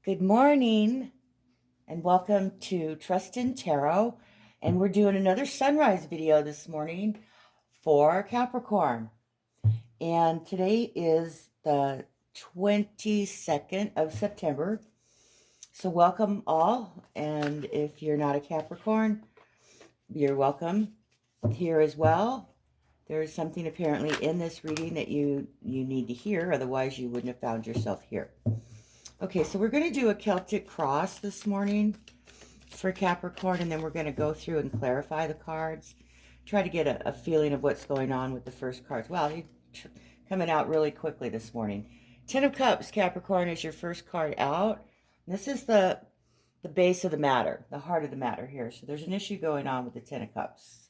Good morning and welcome to Trust in Tarot. And we're doing another sunrise video this morning for Capricorn. And today is the 22nd of September. So welcome all. And if you're not a Capricorn, you're welcome here as well. There is something apparently in this reading that you need to hear. Otherwise, you wouldn't have found yourself here. Okay, so we're going to do a Celtic cross this morning for Capricorn, and then we're going to go through and clarify the cards. Try to get a feeling of what's going on with the first cards. Wow, you're coming out really quickly this morning. Ten of Cups, Capricorn, is your first card out. This is the base of the matter, the heart of the matter here. So there's an issue going on with the Ten of Cups.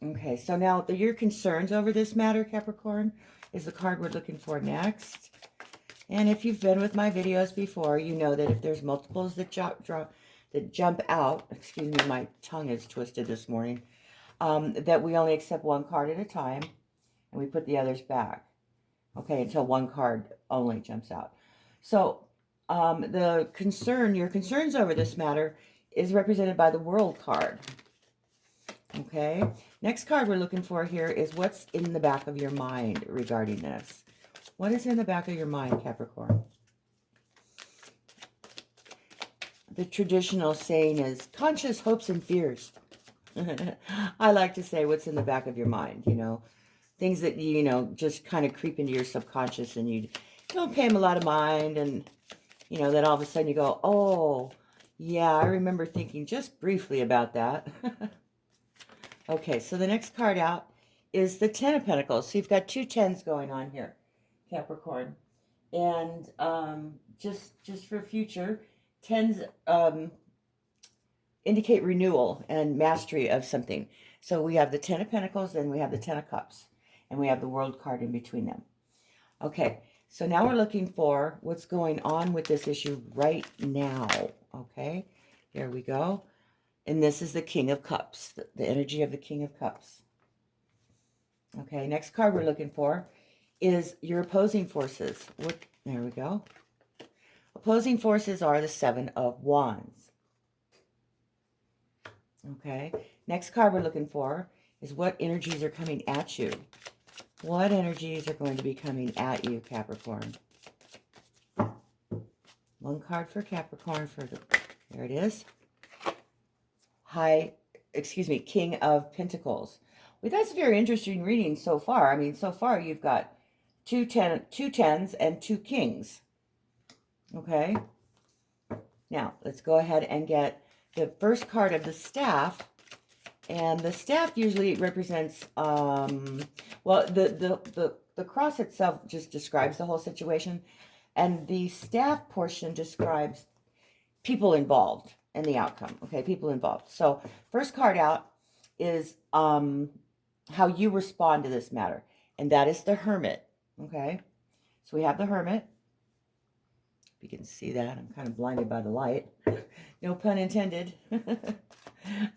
Okay, so now your concerns over this matter, Capricorn, is the card we're looking for next. And if you've been with my videos before, you know that if there's multiples that jump out, excuse me, my tongue is twisted this morning, that we only accept one card at a time, and we put the others back, okay, until one card only jumps out. So your concerns over this matter is represented by the World card, okay? Next card we're looking for here is what's in the back of your mind regarding this. What is in the back of your mind, Capricorn? The traditional saying is conscious hopes and fears. I like to say what's in the back of your mind, things that, just kind of creep into your subconscious and you don't pay them a lot of mind. And, then all of a sudden you go, oh, yeah, I remember thinking just briefly about that. Okay, so the next card out is the Ten of Pentacles. So you've got two tens going on here, Capricorn. And just for future, tens indicate renewal and mastery of something. So we have the Ten of Pentacles, and we have the Ten of Cups, and we have the World card in between them. Okay, so now we're looking for what's going on with this issue right now. Okay, there we go. And this is the King of Cups, the energy of the King of Cups. Okay, next card we're looking for is your opposing forces. There we go. Opposing forces are the Seven of Wands. Okay, next card we're looking for is what energies are coming at you. What energies are going to be coming at you, Capricorn? One card for Capricorn there it is. King of Pentacles. Well, that's a very interesting reading so far. I mean, so far you've got two tens and two kings. Okay. Now, let's go ahead and get the first card of the staff. And the staff usually represents, the cross itself just describes the whole situation. And the staff portion describes people involved and the outcome. Okay, people involved. So first card out is how you respond to this matter. And that is the Hermit. Okay, so we have the Hermit. If you can see that, I'm kind of blinded by the light. No pun intended.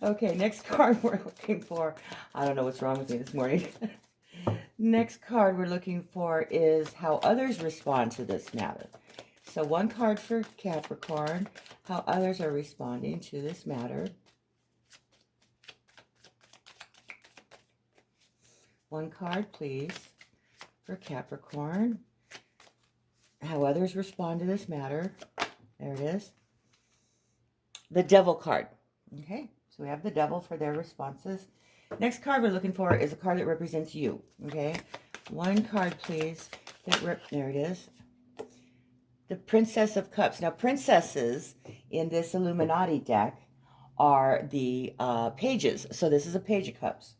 Okay, next card we're looking for. I don't know what's wrong with me this morning. Next card we're looking for is how others respond to this matter. So one card for Capricorn, how others are responding to this matter. One card, please, for Capricorn, how others respond to this matter. There it is. The Devil card. Okay, so we have the Devil for their responses. Next card we're looking for is a card that represents you. Okay, one card, please. There it is. The Princess of Cups. Now, princesses in this Illuminati deck are the pages. So this is a Page of Cups,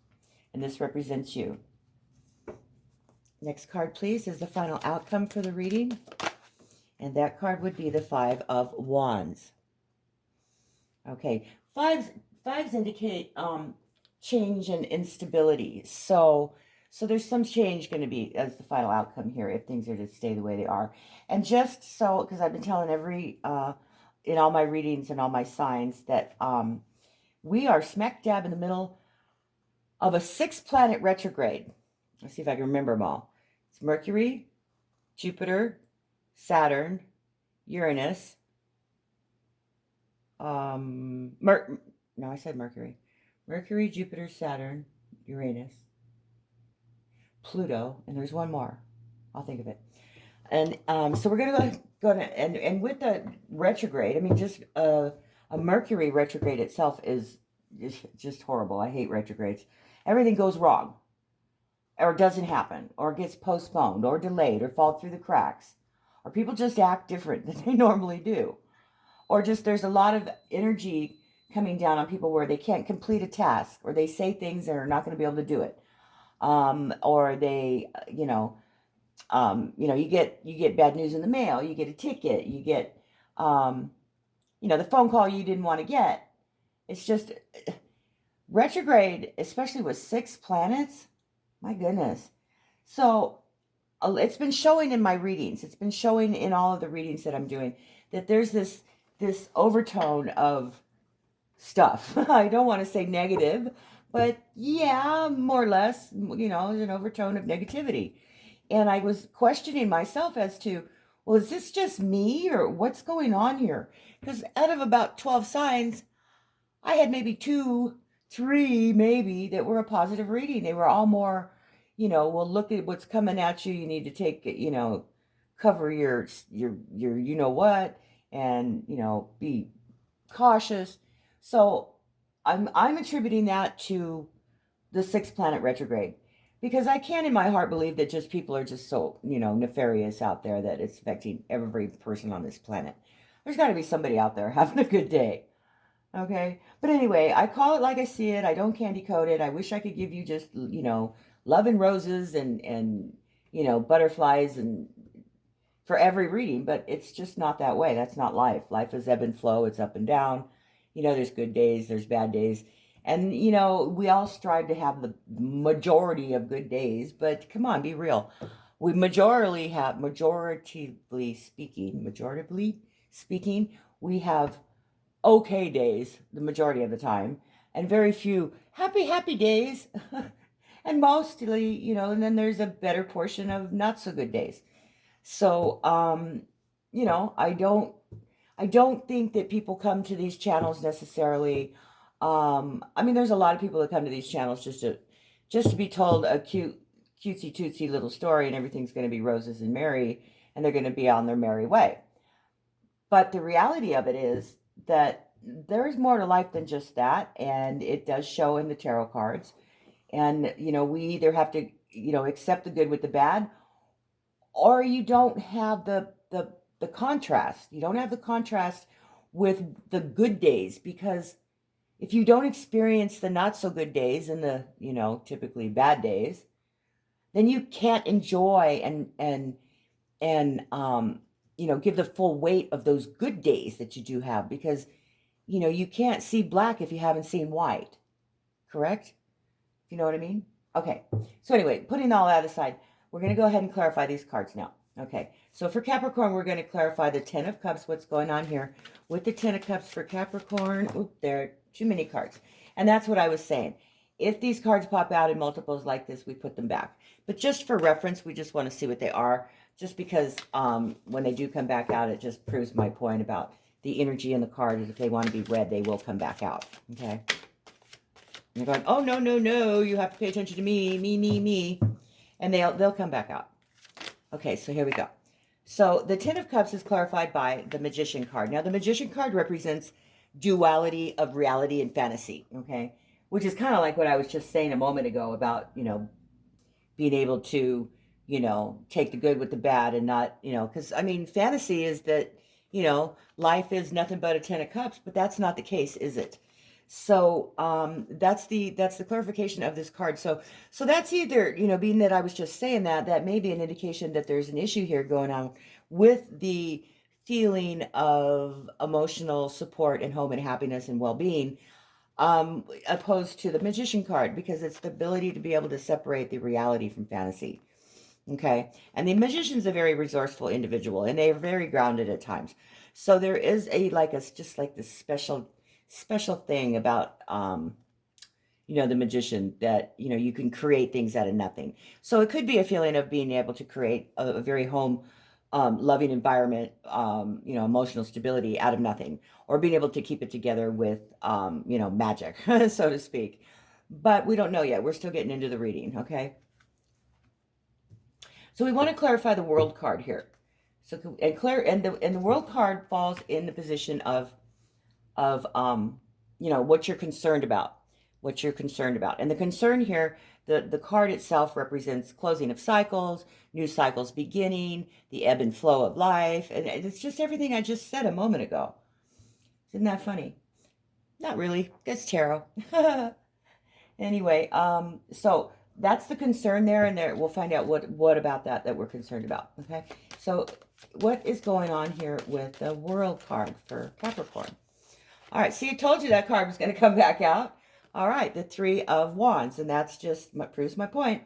and this represents you. Next card, please, is the final outcome for the reading. And that card would be the Five of Wands. Okay, fives indicate change and instability. So there's some change going to be as the final outcome here if things are to stay the way they are. And just so, because I've been telling in all my readings and all my signs that we are smack dab in the middle of a 6-planet retrograde. Let's see if I can remember them all. It's Mercury, Jupiter, Saturn, Uranus, no, I said Mercury. Mercury, Jupiter, Saturn, Uranus, Pluto, and there's one more. I'll think of it. And so we're gonna and with the retrograde, I mean, just a Mercury retrograde itself is just horrible. I hate retrogrades. Everything goes wrong, or doesn't happen, or gets postponed, or delayed, or fall through the cracks, or people just act different than they normally do, or just there's a lot of energy coming down on people where they can't complete a task, or they say things and are not going to be able to do it, or they, you get bad news in the mail, you get a ticket, you get, the phone call you didn't want to get. It's just retrograde, especially with 6 planets. My goodness. So it's been showing in my readings. It's been showing in all of the readings that I'm doing that there's this overtone of stuff. I don't want to say negative, but yeah, more or less, an overtone of negativity. And I was questioning myself as to, well, is this just me or what's going on here? Because out of about 12 signs, I had maybe 2, 3 maybe that were a positive reading. They were all more, well, look at what's coming at you. You need to take it, cover your you know what, and, be cautious. So I'm attributing that to the 6th planet retrograde, because I can't in my heart believe that just people are just so, nefarious out there that it's affecting every person on this planet. There's got to be somebody out there having a good day. Okay. But anyway, I call it like I see it. I don't candy coat it. I wish I could give you just, love and roses and butterflies and for every reading, but it's just not that way. That's not life. Life is ebb and flow. It's up and down. There's good days, there's bad days. And, we all strive to have the majority of good days, but come on, be real. We majoritively speaking, we have okay days the majority of the time, and very few happy days. And mostly, and then there's a better portion of not so good days. So, I don't think that people come to these channels necessarily. I mean, there's a lot of people that come to these channels just to be told a cutesy tootsy little story, and everything's going to be roses and merry, and they're going to be on their merry way. But the reality of it is that there's more to life than just that, and it does show in the tarot cards. And we either have to accept the good with the bad, or you don't have the contrast. You don't have the contrast with the good days, because if you don't experience the not so good days and the typically bad days, then you can't enjoy and give the full weight of those good days that you do have, because you can't see black if you haven't seen white. Correct? You know what I mean? Okay. So anyway, putting all that aside, we're going to go ahead and clarify these cards now. Okay. So for Capricorn, we're going to clarify the 10 of Cups, what's going on here with the 10 of Cups for Capricorn. Oop, there are too many cards. And that's what I was saying. If these cards pop out in multiples like this, we put them back. But just for reference, we just want to see what they are, just because when they do come back out, it just proves my point about the energy in the card is if they want to be read, they will come back out. Okay. And they're going, oh, no, you have to pay attention to me. And they'll come back out. Okay, so here we go. So the 10 of Cups is clarified by the Magician card. Now, the Magician card represents duality of reality and fantasy, okay? Which is kind of like what I was just saying a moment ago about, being able to, take the good with the bad and not, because, I mean, fantasy is that, life is nothing but a 10 of Cups, but that's not the case, is it? So that's the clarification of this card. So that's either, being that I was just saying that may be an indication that there's an issue here going on with the feeling of emotional support and home and happiness and well-being, opposed to the Magician card, because it's the ability to be able to separate the reality from fantasy. Okay. And the Magician's a very resourceful individual, and they're very grounded at times. So there is just like this special thing about the Magician, that you can create things out of nothing. So it could be a feeling of being able to create a very home loving environment, emotional stability out of nothing, or being able to keep it together with, magic, so to speak. But we don't know yet. We're still getting into the reading, okay? So we want to clarify the world card here. So and the world card falls in the position of what you're concerned about, and the concern here, the card itself represents closing of cycles, new cycles beginning, the ebb and flow of life, and it's just everything I just said a moment ago. Isn't that funny? Not really. That's tarot. Anyway, so that's the concern there, and there we'll find out what about that we're concerned about. Okay, so what is going on here with the world card for Capricorn? All right, see, I told you that card was going to come back out. All right, the Three of Wands, and that's just proves my point.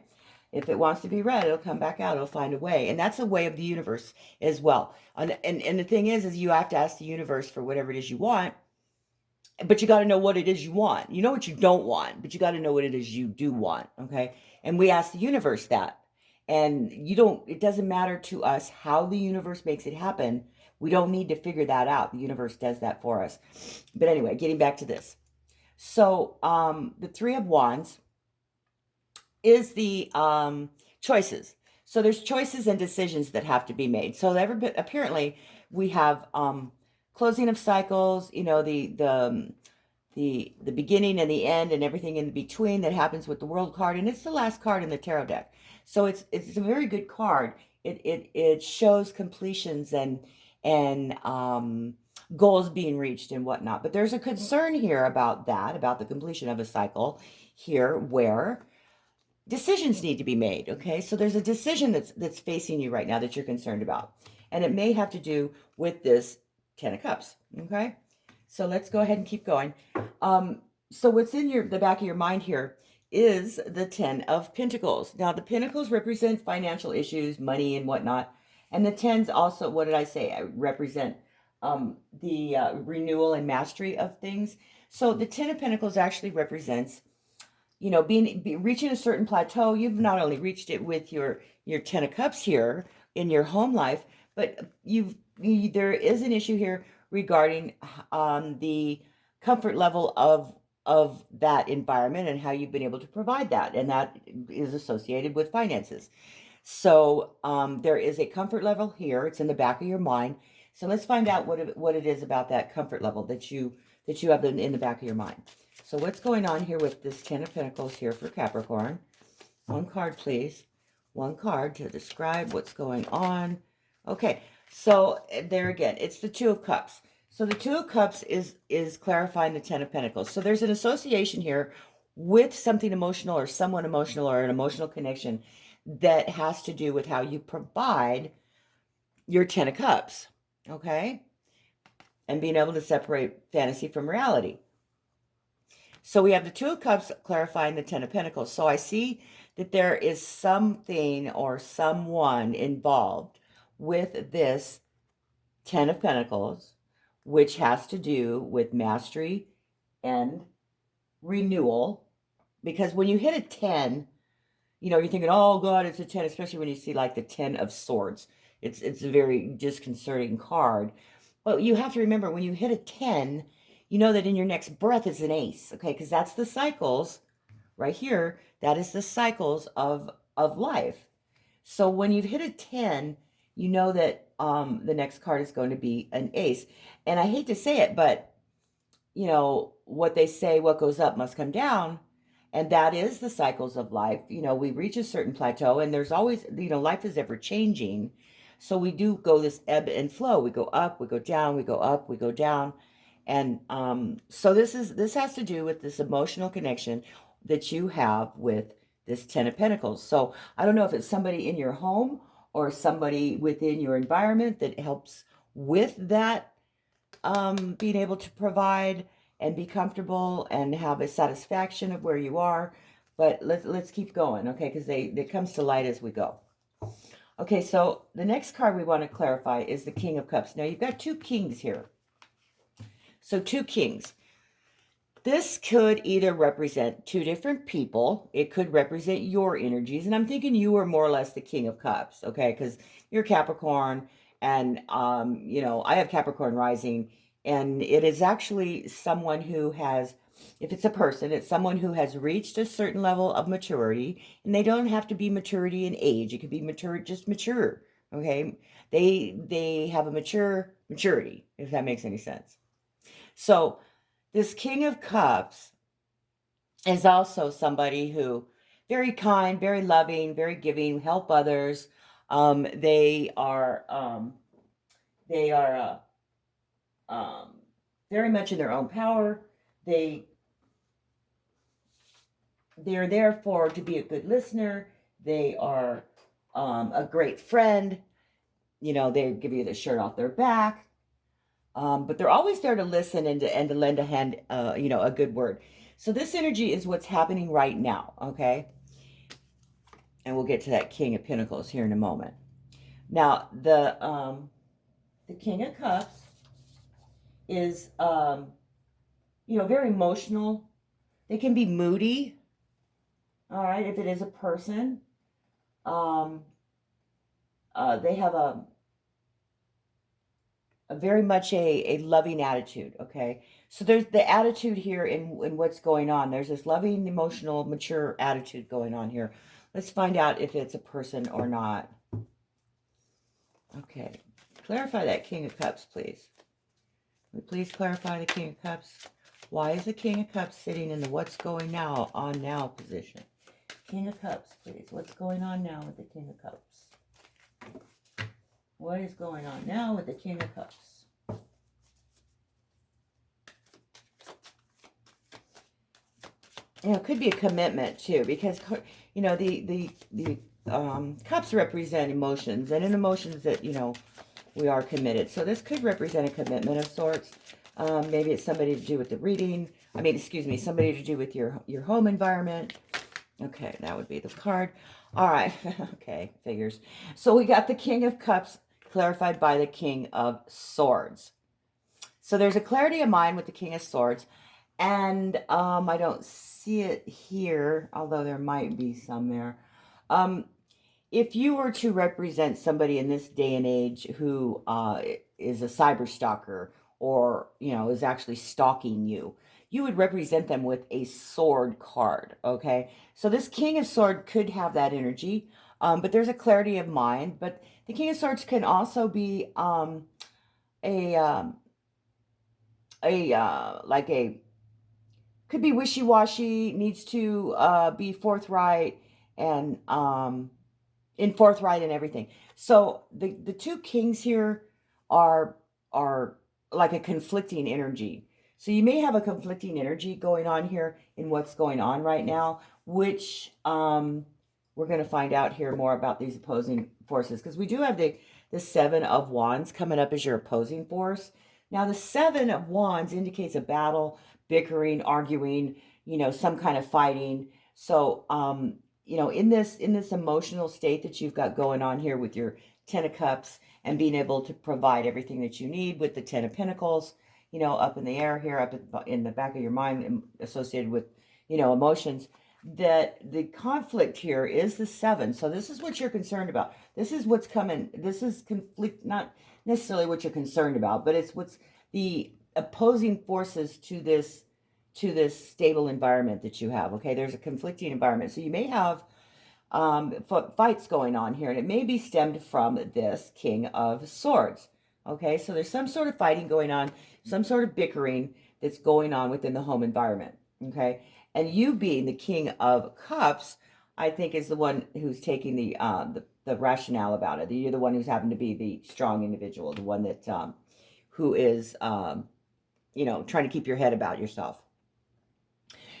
If it wants to be read, it'll come back out. It'll find a way, and that's a way of the universe as well. And the thing is you have to ask the universe for whatever it is you want, but you got to know what it is you want. You know what you don't want, but you got to know what it is you do want. Okay, and we ask the universe that, and it doesn't matter to us how the universe makes it happen. We don't need to figure that out. The universe does that for us. But anyway, getting back to this. So the Three of Wands is the choices. So there's choices and decisions that have to be made. So apparently we have closing of cycles, the beginning and the end and everything in between that happens with the world card. And it's the last card in the tarot deck. So it's a very good card. It shows completions and goals being reached and whatnot. But there's a concern here about the completion of a cycle here where decisions need to be made. Okay, so there's a decision that's facing you right now that you're concerned about, and it may have to do with this Ten of Cups. Okay, so let's go ahead and keep going. So what's in the back of your mind here is the Ten of Pentacles. Now the Pentacles represent financial issues, money and whatnot. And the tens also, what did I say? I represent the renewal and mastery of things. So the Ten of Pentacles actually represents, reaching a certain plateau. You've not only reached it with your Ten of Cups here in your home life, but there is an issue here regarding the comfort level of that environment and how you've been able to provide that, and that is associated with finances. So there is a comfort level here. It's in the back of your mind. So let's find out what it is about that comfort level that you have in the back of your mind. So what's going on here with this Ten of Pentacles here for Capricorn? One card, please. One card to describe what's going on. Okay, so there again, it's the Two of Cups. So the Two of Cups is clarifying the Ten of Pentacles. So there's an association here with something emotional or someone emotional or an emotional connection that has to do with how you provide your Ten of Cups, okay? And being able to separate fantasy from reality. So we have the Two of Cups clarifying the Ten of Pentacles. So I see that there is something or someone involved with this Ten of Pentacles, which has to do with mastery and renewal. Because when you hit a 10, you're thinking, oh God, it's a 10, especially when you see like the 10 of Swords. It's a very disconcerting card. But you have to remember, when you hit a 10, you know that in your next breath is an ace, okay? Because that's the cycles right here. That is the cycles of life. So when you've hit a 10, you know that the next card is going to be an ace. And I hate to say it, but, what they say, what goes up must come down. And that is the cycles of life. We reach a certain plateau, and there's always, life is ever changing. So we do go this ebb and flow. We go up, we go down, we go up, we go down. And so this has to do with this emotional connection that you have with this Ten of Pentacles. So I don't know if it's somebody in your home or somebody within your environment that helps with that, being able to provide and be comfortable and have a satisfaction of where you are. But let's keep going, okay? Because it comes to light as we go. Okay, so the next card we want to clarify is the King of Cups. Now, you've got two kings here. So two kings. This could either represent two different people. It could represent your energies. And I'm thinking you are more or less the King of Cups, okay? Because you're Capricorn, and you know, I have Capricorn rising, and it is actually someone who has, if it's a person, it's someone who has reached a certain level of maturity, and they don't have to be maturity in age. It could be mature, just mature. Okay, they have a maturity, if that makes any sense. So this King of Cups is also somebody who very kind, very loving, very giving, help others. They are um, very much in their own power. They they're there for to be a good listener. They are a great friend. You know, they give you the shirt off their back. But they're always there to listen and to lend a hand, you know, a good word. So this energy is what's happening right now, okay? And we'll get to that King of Pentacles here in a moment. Now, the King of Cups is, you know, very emotional. They can be moody, all right, if it is a person. They have a very much a loving attitude, okay? So there's the attitude here in what's going on. There's this loving, emotional, mature attitude going on here. Let's find out if it's a person or not. Okay, clarify that King of Cups, please. Would please clarify the King of Cups? Why is the King of Cups sitting in the what's going now on now position? King of Cups, please. What's going on now with the King of Cups? What is going on now with the King of Cups? You know, it could be a commitment too, because you know the cups represent emotions, and in emotions that, you know, we are committed. So this could represent a commitment of sorts. Maybe it's somebody to do with the reading. I mean, excuse me, somebody to do with your home environment. Okay, that would be the card. All right, okay, figures. So we got the King of Cups clarified by the King of Swords. So there's a clarity of mind with the King of Swords. And I don't see it here, although there might be some there. If you were to represent somebody in this day and age who is a cyber stalker, or, you know, is actually stalking you, you would represent them with a sword card, okay? So this King of Swords could have that energy, but there's a clarity of mind. But the King of Swords can also be like a could be wishy-washy, needs to be forthright and forthright and everything. So the two kings here are like a conflicting energy. So you may have a conflicting energy going on here in what's going on right now, which we're going to find out here more about these opposing forces, because we do have the Seven of Wands coming up as your opposing force. Now, the Seven of Wands indicates a battle, bickering, arguing, you know, some kind of fighting. So, you know, in this emotional state that you've got going on here with your Ten of Cups and being able to provide everything that you need with the Ten of Pentacles, you know, up in the air here, up in the back of your mind, associated with, you know, emotions, that the conflict here is the Seven. So this is what you're concerned about. This is what's coming. This is conflict, not necessarily what you're concerned about, but it's what's the opposing forces to this stable environment that you have. Okay, there's a conflicting environment. So you may have fights going on here, and it may be stemmed from this King of Swords. Okay, so there's some sort of fighting going on, some sort of bickering that's going on within the home environment. Okay, and you being the King of Cups, I think, is the one who's taking the rationale about it. You're the one who's having to be the strong individual, the one that who is you know, trying to keep your head about yourself.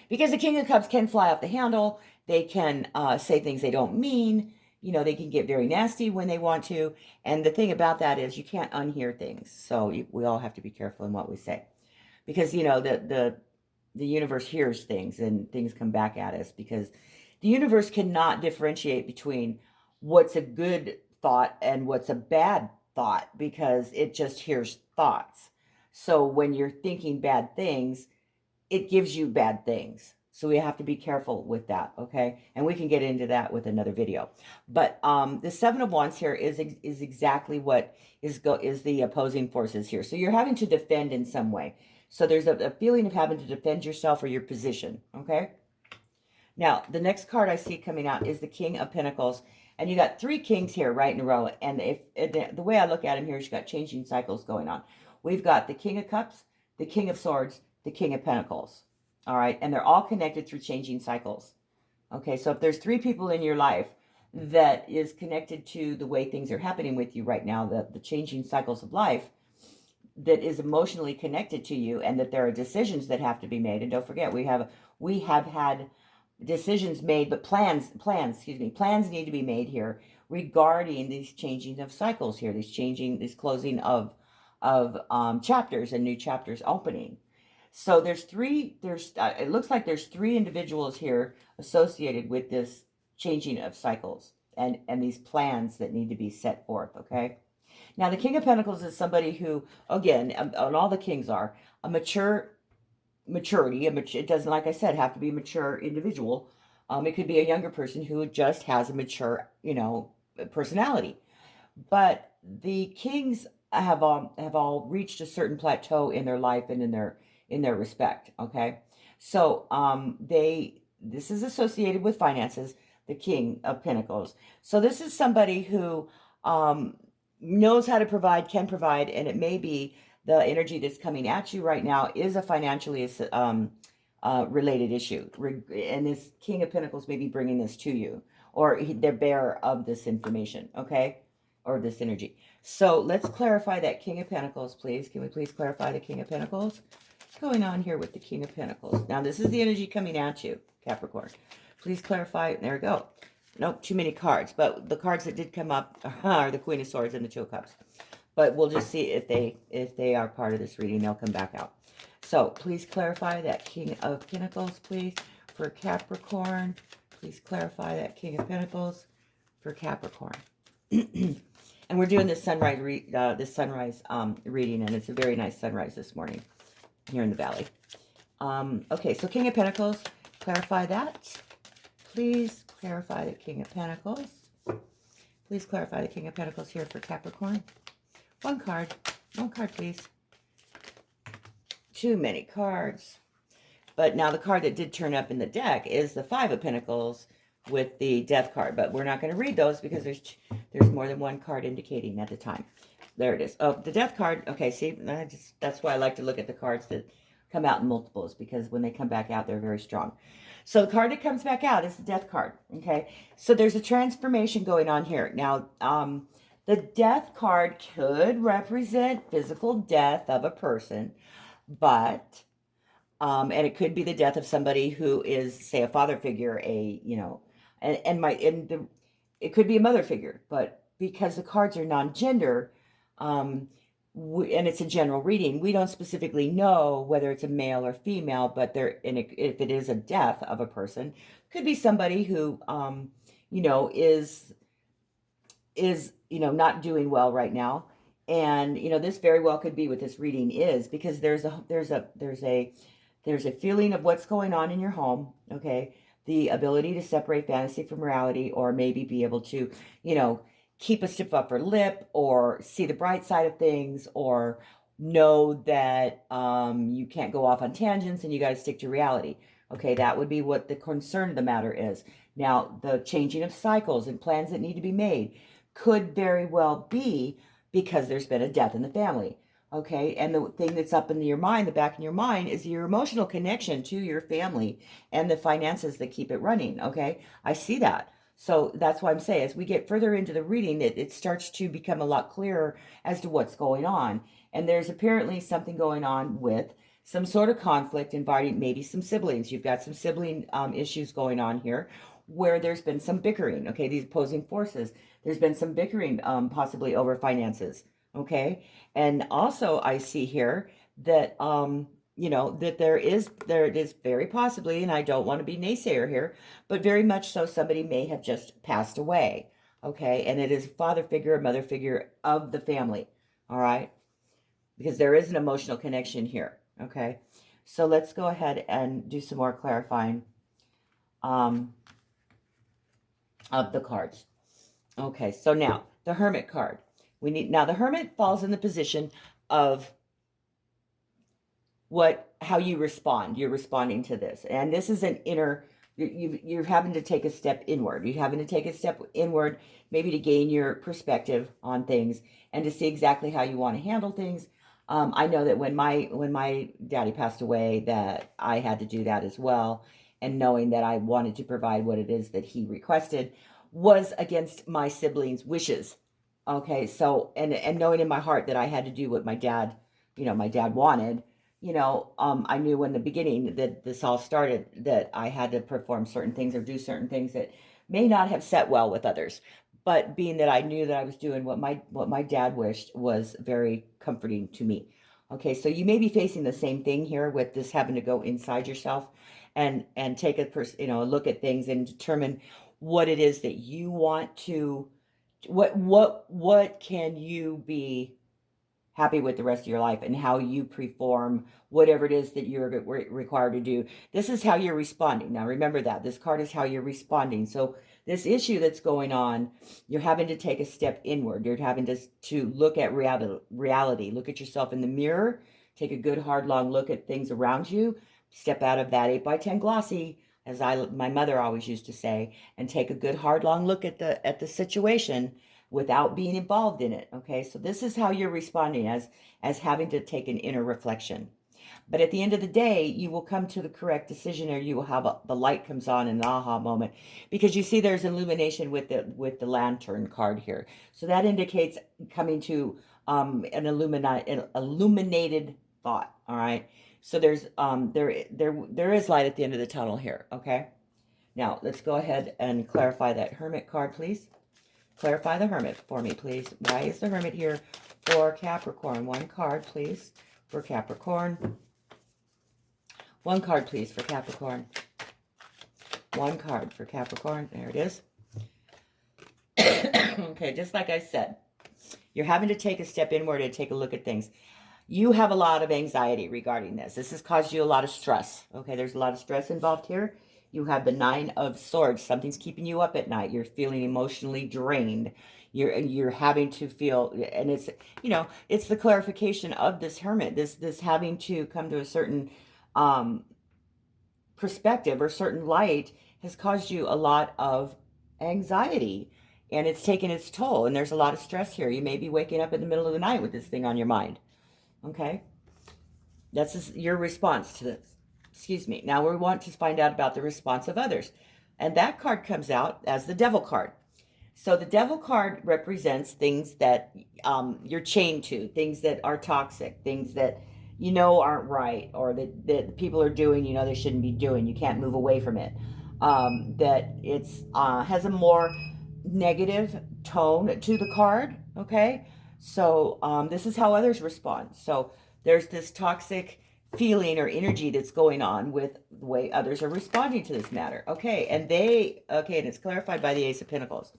Because the King of Cups can fly off the handle. They can say things they don't mean. You know, they can get very nasty when they want to. And the thing about that is you can't unhear things. So we all have to be careful in what we say. Because, you know, the universe hears things and things come back at us. Because the universe cannot differentiate between what's a good thought and what's a bad thought. Because it just hears thoughts. So when you're thinking bad things, it gives you bad things. So we have to be careful with that, okay? And we can get into that with another video. But the Seven of Wands here is exactly what is the opposing forces here. So you're having to defend in some way. So there's a feeling of having to defend yourself or your position, okay? Now, the next card I see coming out is the King of Pentacles. And you got three kings here right in a row. And the way I look at them here is you got changing cycles going on. We've got the King of Cups, the King of Swords, the King of Pentacles. All right. And they're all connected through changing cycles. Okay. So if there's three people in your life that is connected to the way things are happening with you right now, the changing cycles of life, that is emotionally connected to you, and that there are decisions that have to be made. And don't forget, we have had decisions made, but plans need to be made here regarding these changing of cycles here, this closing of chapters and new chapters opening. So it looks like there's three individuals here associated with this changing of cycles and these plans that need to be set forth, okay? Now, the King of Pentacles is somebody who, again, and all the kings are, a maturity. It doesn't, like I said, have to be a mature individual. It could be a younger person who just has a mature, personality. But the kings have all reached a certain plateau in their life and in their respect. Okay, so this is associated with finances. The King of Pentacles. So this is somebody who knows how to provide, can provide, and it may be the energy that's coming at you right now is a financially related issue. And this King of Pentacles may be bringing this to you, or they're bearer of this information, okay? Or this energy. So let's clarify that King of Pentacles, please. Can we please clarify the King of Pentacles? What's going on here with the King of Pentacles? Now, this is the energy coming at you, Capricorn. Please clarify. There we go. Nope, too many cards. But the cards that did come up are the Queen of Swords and the Two of Cups. But we'll just see if they are part of this reading. They'll come back out. So please clarify that King of Pentacles, please, for Capricorn. Please clarify that King of Pentacles for Capricorn. And we're doing this sunrise reading, and it's a very nice sunrise this morning here in the valley. Okay, so King of Pentacles, clarify that. Please clarify the King of Pentacles. Please clarify the King of Pentacles here for Capricorn. One card, please. Too many cards. But now the card that did turn up in the deck is the Five of Pentacles with the Death card. But we're not going to read those because there's more than one card indicating at the time. There it is. Oh, the Death card. Okay, see, that's why I like to look at the cards that come out in multiples, because when they come back out, they're very strong. So the card that comes back out is the Death card. Okay, so there's a transformation going on here. Now, the Death card could represent physical death of a person, but and it could be the death of somebody who is, say, a father figure, it could be a mother figure. But because the cards are non-gender, and it's a general reading, we don't specifically know whether it's a male or female. But if it is a death of a person, could be somebody who is not doing well right now. And this very well could be what this reading is, because there's a feeling of what's going on in your home. Okay, the ability to separate fantasy from reality, or maybe be able to keep a stiff upper lip, or see the bright side of things, or know that you can't go off on tangents and you got to stick to reality. Okay, that would be what the concern of the matter is. Now, the changing of cycles and plans that need to be made could very well be because there's been a death in the family. Okay, and the thing that's up in your mind, the back in your mind, is your emotional connection to your family and the finances that keep it running. Okay, I see that. So that's why I'm saying, as we get further into the reading, it starts to become a lot clearer as to what's going on. And there's apparently something going on with some sort of conflict involving maybe some siblings. You've got some sibling issues going on here, where there's been some bickering. Okay, these opposing forces. There's been some bickering, possibly over finances. Okay, and also I see here that that there is very possibly, and I don't want to be naysayer here, but very much so, somebody may have just passed away. Okay, and it is a father figure, a mother figure of the family. All right, because there is an emotional connection here. Okay, So let's go ahead and do some more clarifying of the cards. Okay, so now the Hermit card. Now the Hermit falls in the position of how you respond. You're responding to this, and this is an inner. You're having to take a step inward. You're having to take a step inward, maybe to gain your perspective on things and to see exactly how you want to handle things. I know that when my daddy passed away, that I had to do that as well, and knowing that I wanted to provide what it is that he requested was against my siblings' wishes. Okay, so and knowing in my heart that I had to do what my dad wanted. I knew in the beginning that this all started, that I had to perform certain things or do certain things that may not have set well with others. But being that I knew that I was doing what my dad wished was very comforting to me. Okay, so you may be facing the same thing here with this having to go inside yourself and take a look at things and determine what it is that you want to, what can you be happy with the rest of your life, and how you perform whatever it is that you're required to do. This is how you're responding. Now remember that this card is how you're responding. So this issue that's going on, you're having to take a step inward. You're having to look at reality, look at yourself in the mirror, take a good hard long look at things around you, step out of that 8x10 glossy, as my mother always used to say, and take a good hard long look at the situation without being involved in it. Okay, so this is how you're responding, as having to take an inner reflection. But at the end of the day, you will come to the correct decision, or you will have the light comes on, an aha moment, because you see there's illumination with the lantern card here. So that indicates coming to an illuminated thought. All right. So there's there is light at the end of the tunnel here. Okay. Now let's go ahead and clarify that Hermit card, please. Clarify the Hermit for me, please. Why is the Hermit here for Capricorn? One card, please, for Capricorn. One card, please, for Capricorn. One card for Capricorn. There it is. Okay, just like I said, you're having to take a step inward and take a look at things. You have a lot of anxiety regarding this. This has caused you a lot of stress. Okay, there's a lot of stress involved here. You have the Nine of Swords. Something's keeping you up at night. You're feeling emotionally drained. You're having to feel, and it's the clarification of this Hermit. This having to come to a certain perspective or certain light has caused you a lot of anxiety, and it's taken its toll. And there's a lot of stress here. You may be waking up in the middle of the night with this thing on your mind. Okay, that's your response to this. Excuse me. Now we want to find out about the response of others. And that card comes out as the Devil card. So the Devil card represents things that you're chained to, things that are toxic, things that aren't right, or that people are doing, they shouldn't be doing. You can't move away from it. That it's has a more negative tone to the card, okay? So this is how others respond. So there's this toxic feeling or energy that's going on with the way others are responding to this matter. Okay, and it's clarified by the Ace of Pentacles.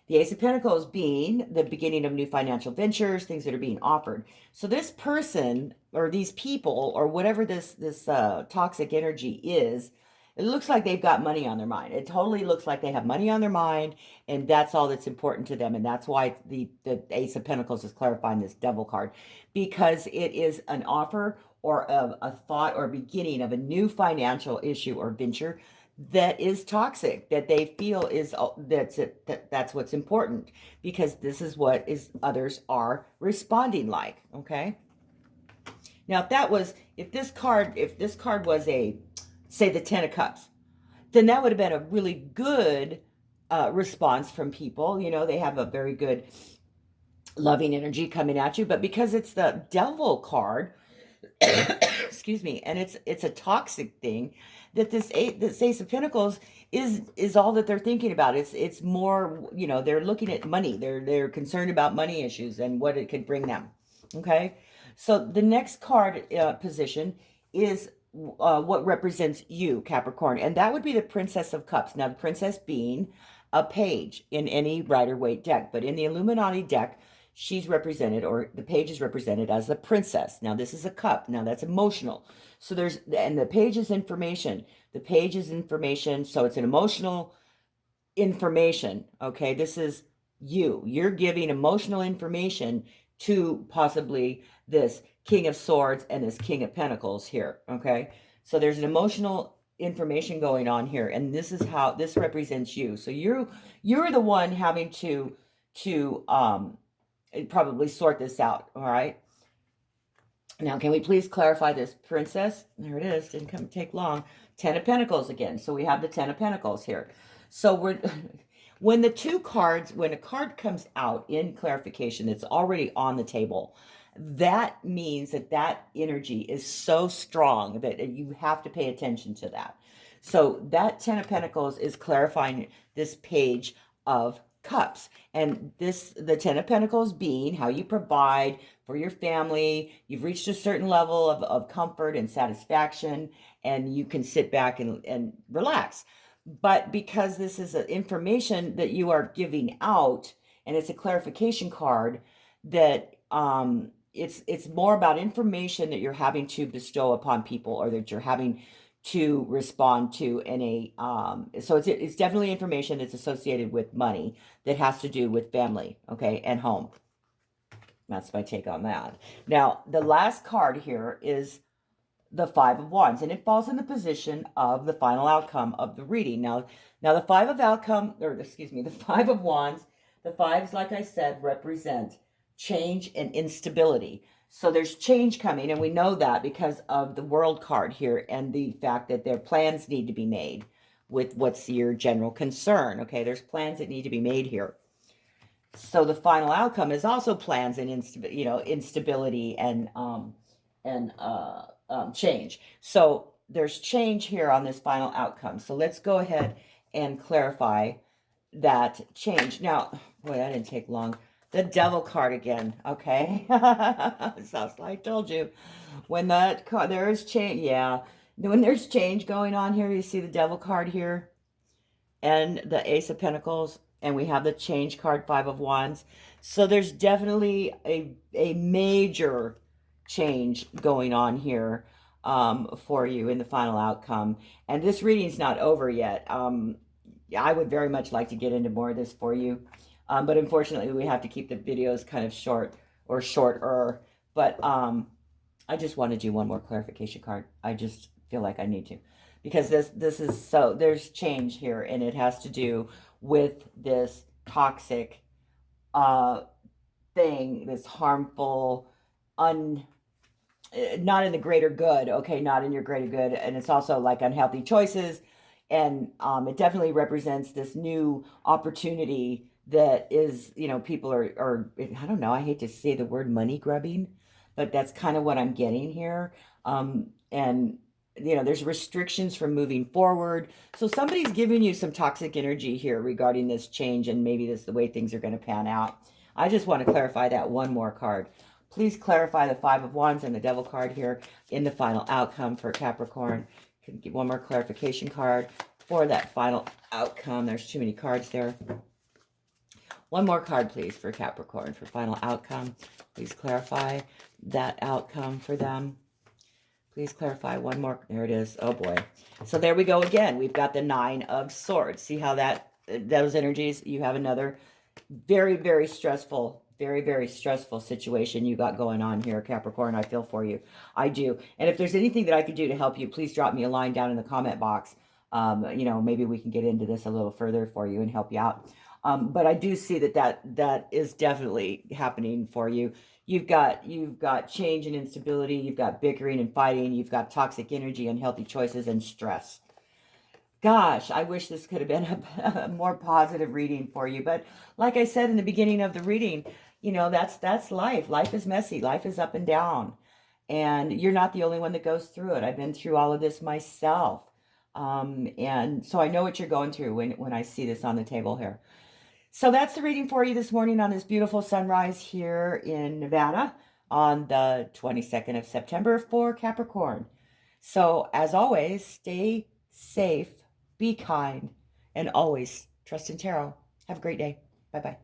The Ace of Pentacles being the beginning of new financial ventures, things that are being offered. So this person or these people or whatever this toxic energy is, it looks like they've got money on their mind. It totally looks like they have money on their mind, and that's all that's important to them. And that's why the Ace of Pentacles is clarifying this Devil card, because it is an offer or a thought or beginning of a new financial issue or venture that is toxic, that they feel that's what's important, because this is what others are responding like. Okay. Now, if this card was say the 10 of Cups, then that would have been a really good response from people. They have a very good loving energy coming at you, but because it's the Devil card, excuse me, and it's a toxic thing, that this Ace of Pentacles is all that they're thinking about. It's more, they're looking at money. They're concerned about money issues and what it could bring them. Okay, so the next card position is what represents you, Capricorn, and that would be the Princess of Cups. Now, the Princess being a page in any Rider-Waite deck, but in the Illuminati deck, she's represented, or the page is represented as the princess. Now this is a cup. Now that's emotional. So and the page is information. The page is information. So it's an emotional information. Okay. This is you're giving emotional information to possibly this King of Swords and this King of Pentacles here. Okay. So there's an emotional information going on here, and this is how this represents you. So you're the one having to probably sort this out. All right. Now, can we please clarify this princess? There it is. Didn't take long. 10 of Pentacles again. So we have the 10 of Pentacles here. So when a card comes out in clarification, it's already on the table. That means that energy is so strong that you have to pay attention to that. So that 10 of Pentacles is clarifying this page of Cups. And the 10 of Pentacles being how you provide for your family. You've reached a certain level of comfort and satisfaction, and you can sit back and relax. But because this is information that you are giving out, and it's a clarification card, that it's more about information that you're having to bestow upon people, or that you're having to respond to in a so it's definitely information that's associated with money, that has to do with family, okay, and home. That's my take on that. Now, the last card here is the Five of Wands, and it falls in the position of the final outcome of the reading. Now the Five of Wands, the fives, like I said, represent change and instability. So there's change coming, and we know that because of the World card here and the fact that their plans need to be made with what's your general concern. Okay, there's plans that need to be made here. So the final outcome is also plans and instability and change. So there's change here on this final outcome. So let's go ahead and clarify that change. Now, boy, that didn't take long. The Devil card again, okay? So I told you, when there is change, yeah. When there's change going on here, you see the Devil card here, and the Ace of Pentacles, and we have the change card, Five of Wands. So there's definitely a major change going on here for you in the final outcome. And this reading's not over yet. I would very much like to get into more of this for you. But unfortunately, we have to keep the videos kind of short or shorter. But I just want to do one more clarification card. I just feel like I need to. Because this is so, there's change here, and it has to do with this toxic thing, this harmful, not in the greater good, okay, not in your greater good. And it's also like unhealthy choices. And it definitely represents this new opportunity that is, people are, I don't know, I hate to say the word money grubbing, but that's kind of what I'm getting here. And, there's restrictions from moving forward. So somebody's giving you some toxic energy here regarding this change, and maybe this is the way things are going to pan out. I just want to clarify that one more card. Please clarify the Five of Wands and the Devil card here in the final outcome for Capricorn. Can get one more clarification card for that final outcome. There's too many cards there. One more card, please, for Capricorn for final outcome. Please clarify that outcome for them. Please clarify one more. There it is. Oh, boy. So there we go again. We've got the Nine of Swords. See how those energies, you have another very, very stressful, very, very stressful situation you got going on here, Capricorn. I feel for you. I do. And if there's anything that I could do to help you, please drop me a line down in the comment box. Maybe we can get into this a little further for you and help you out. But I do see that is definitely happening for you. You've got change and instability. You've got bickering and fighting. You've got toxic energy, unhealthy choices, and stress. Gosh, I wish this could have been a more positive reading for you. But like I said in the beginning of the reading, that's life. Life is messy. Life is up and down. And you're not the only one that goes through it. I've been through all of this myself. And so I know what you're going through when I see this on the table here. So that's the reading for you this morning on this beautiful sunrise here in Nevada on the 22nd of September for Capricorn. So as always, stay safe, be kind, and always trust in tarot. Have a great day. Bye-bye.